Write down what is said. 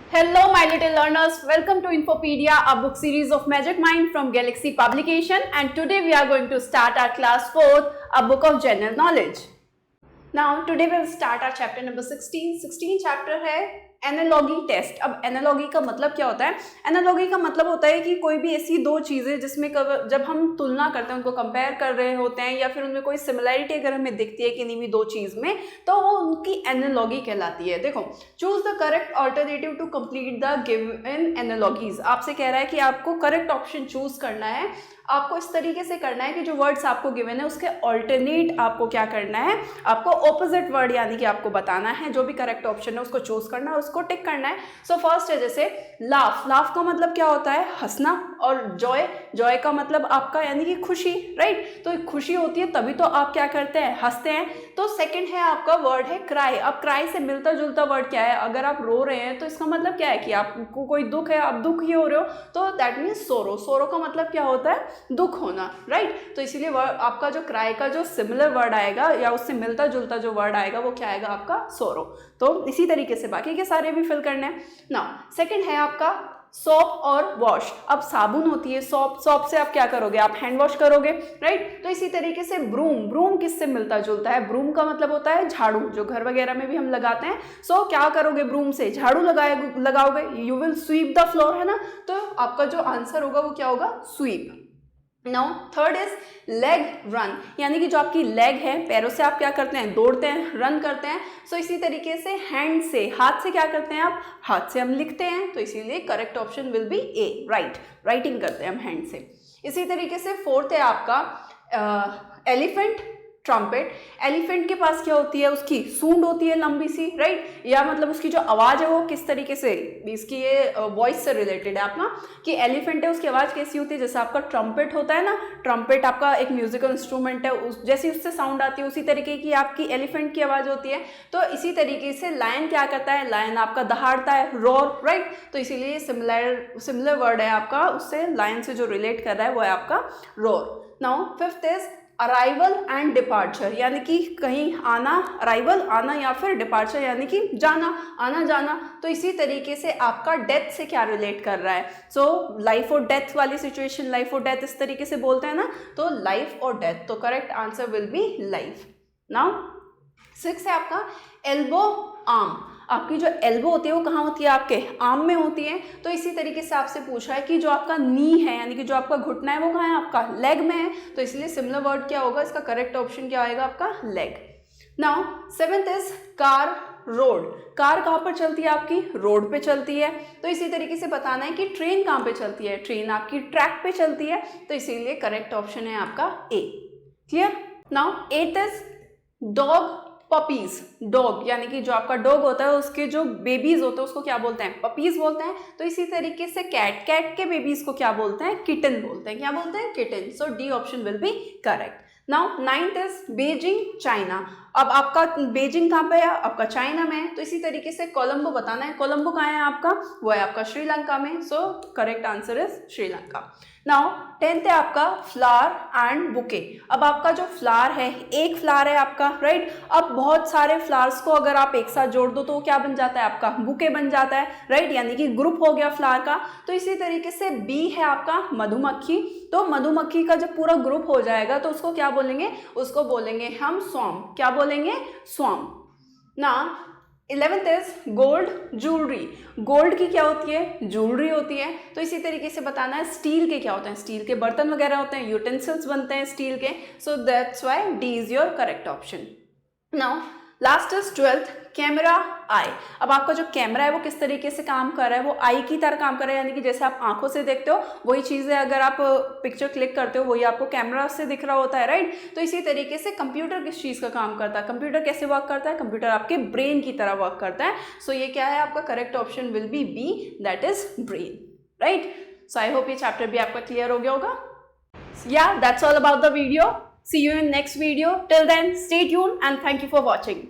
Hello, my little learners. Welcome to Infopedia, a book series of Magic Mind from Galaxy Publication. And today we are going to start our class 4th, a book of general knowledge. Now, today we will start our chapter number 16. 16 chapter है analogy test. अब analogy का मतलब क्या होता है? Analogy का मतलब होता है कि कोई भी ऐसी दो चीज़ें जिसमें जब हम तुलना करते हैं, उनको कंपेयर कर रहे होते हैं या फिर उनमें कोई सिमिलैरिटी अगर हमें दिखती है किन्हीं भी दो चीज़ में, तो वो उनकी एनालॉगी कहलाती है। देखो, choose the correct alternative to complete the given analogies. आपसे कह रहा है कि आपको करेक्ट ऑप्शन चूज करना है। आपको इस तरीके से करना है कि जो वर्ड्स आपको गिवन है उसके ऑल्टरनेट आपको क्या करना है, आपको ऑपोजिट वर्ड यानी कि आपको बताना है। जो भी करेक्ट ऑप्शन है उसको चूज करना है, उसको टिक करना है। सो फर्स्ट है जैसे लाफ। लाफ का मतलब क्या होता है? हंसना। और जॉय, जॉय का मतलब आपका यानी कि खुशी, राइट? तो खुशी होती है तभी तो आप क्या करते हैं, हंसते हैं। तो सेकंड है आपका वर्ड है क्राई। अब क्राई से मिलता जुलता वर्ड क्या है? अगर आप रो रहे हैं तो इसका मतलब क्या है कि आपको कोई दुख है, आप दुख ही हो रहे हो, तो दैट मीन्स सोरो। सोरो का मतलब क्या होता है? दुख होना, राइट? तो इसीलिए आपका जो क्राई का जो सिमिलर वर्ड आएगा या उससे मिलता जुलता जो वर्ड आएगा वो क्या आएगा? आपका सोरो। तो इसी तरीके से बाकी के सारे भी फिल करने हैं। नाउ सेकंड है आपका सोप और वॉश। अब साबुन होती है सोप, सोप से आप क्या करोगे? आप हैंड वॉश करोगे, राइट? तो इसी तरीके से ब्रूम। ब्रूम किससे मिलता जुलता है? ब्रूम का मतलब होता है झाड़ू, जो घर वगैरह में भी हम लगाते हैं। सो क्या करोगे ब्रूम से? झाड़ू लगाओगे। You will sweep the floor, है ना? तो आपका जो आंसर होगा वो क्या होगा? Sweep. Now third is leg run, यानी कि जो आपकी लेग है, पैरों से आप क्या करते हैं? दौड़ते हैं, रन करते हैं। सो इसी तरीके से हैंड से, हाथ से क्या करते हैं आप? हाथ से हम लिखते हैं। तो इसीलिए correct option will B A, right. Writing करते हैं हम हैंड से। इसी तरीके से फोर्थ है आपका एलिफेंट, ट्रम्पेट। एलिफेंट के पास क्या होती है? उसकी सूंड होती है लंबी सी, राइट? या मतलब उसकी जो आवाज़ है वो किस तरीके से, इसकी ये वॉइस से रिलेटेड है अपना, कि एलिफेंट है उसकी आवाज़ कैसी होती है? जैसे आपका ट्रम्पेट होता है ना, ट्रम्पेट आपका एक म्यूजिकल इंस्ट्रूमेंट है, उस जैसी उससे साउंड आती है उसी तरीके की आपकी एलिफेंट की आवाज़ होती है। तो इसी तरीके से लायन क्या करता है? लायन आपका दहाड़ता है, रोर, राइट? तो इसीलिए सिमिलर वर्ड है आपका, उससे लायन से जो रिलेट कर रहा है वो है आपका roar. Now fifth is arrival and departure, यानी कि कहीं आना, अराइवल आना, या फिर डिपार्चर यानी कि जाना, आना जाना। तो इसी तरीके से आपका डेथ से क्या रिलेट कर रहा है? सो लाइफ और डेथ वाली सिचुएशन, लाइफ और डेथ इस तरीके से बोलते हैं ना, तो लाइफ और डेथ। तो correct answer will be life. Now six है आपका एल्बो आर्म। आपकी जो एल्बो होती है वो कहाँ होती है? आपके आर्म में होती है। तो इसी तरीके से आपसे पूछा है कि जो आपका नी है यानी कि जो आपका घुटना है वो कहाँ है? आपका लेग में है। तो इसलिए सिमिलर वर्ड क्या होगा? इसका करेक्ट ऑप्शन क्या आएगा? आपका leg. Now seventh is car, road. Car कहाँ पर चलती है? आपकी रोड पे चलती है। तो इसी तरीके से बताना है कि ट्रेन कहाँ पे चलती है? ट्रेन आपकी ट्रैक पे चलती है। तो इसीलिए करेक्ट ऑप्शन है आपका A. Clear? Now eight is dog, puppies. Dog यानी कि जो आपका डॉग होता है उसके जो बेबीज होते हैं उसको क्या बोलते हैं? पपीज बोलते हैं। तो इसी तरीके से कैट, कैट के बेबीज को क्या बोलते हैं? किटन बोलते हैं। क्या बोलते हैं? Kitten. So D option will B correct. Now ninth is Beijing, China. अब आपका बीजिंग कहाँ पे है? आपका चाइना में है। तो इसी तरीके से कोलंबो बताना है। कोलंबो कहाँ है आपका? वो है आपका श्रीलंका में। So correct answer is Sri Lanka. Now tenth है आपका फ्लावर एंड बुके। अब आपका जो फ्लावर है, एक फ्लावर है आपका, राइट? अब बहुत सारे फ्लावर्स को अगर आप एक साथ जोड़ दो तो क्या बन जाता है? आपका बुके बन जाता है, राइट? यानी कि ग्रुप हो गया फ्लावर का। तो इसी तरीके से बी है आपका मधुमक्खी। तो मधुमक्खी का जब पूरा ग्रुप हो जाएगा तो उसको क्या बोलेंगे? उसको बोलेंगे हम स्वॉर्म। क्या बोलेंगे? स्वॉर्म। ना 11th is gold, jewellery. Gold की क्या होती है? ज्वेलरी होती है। तो इसी तरीके से बताना है स्टील के क्या होते हैं? स्टील के बर्तन वगैरह होते हैं, यूटेंसिल्स बनते हैं स्टील के। So that's why D is your correct option. Now last is 12th camera, eye. अब आपका जो कैमरा है वो किस तरीके से काम कर रहा है? वो आई की तरह काम कर रहा है, यानी कि जैसे आप आंखों से देखते हो वही चीज़ है, अगर आप पिक्चर क्लिक करते हो वही आपको कैमरा से दिख रहा होता है, राइट? तो इसी तरीके से कंप्यूटर किस चीज़ का काम करता है? कंप्यूटर कैसे वर्क करता है? कंप्यूटर आपके ब्रेन की तरह वर्क करता है। सो ये क्या है? आपका correct option will be B, that is brain, right? So I hope ये चैप्टर भी आपका क्लियर हो गया होगा। Yeah, that's all about the video. See you in next video. Till then, stay tuned and thank you for watching.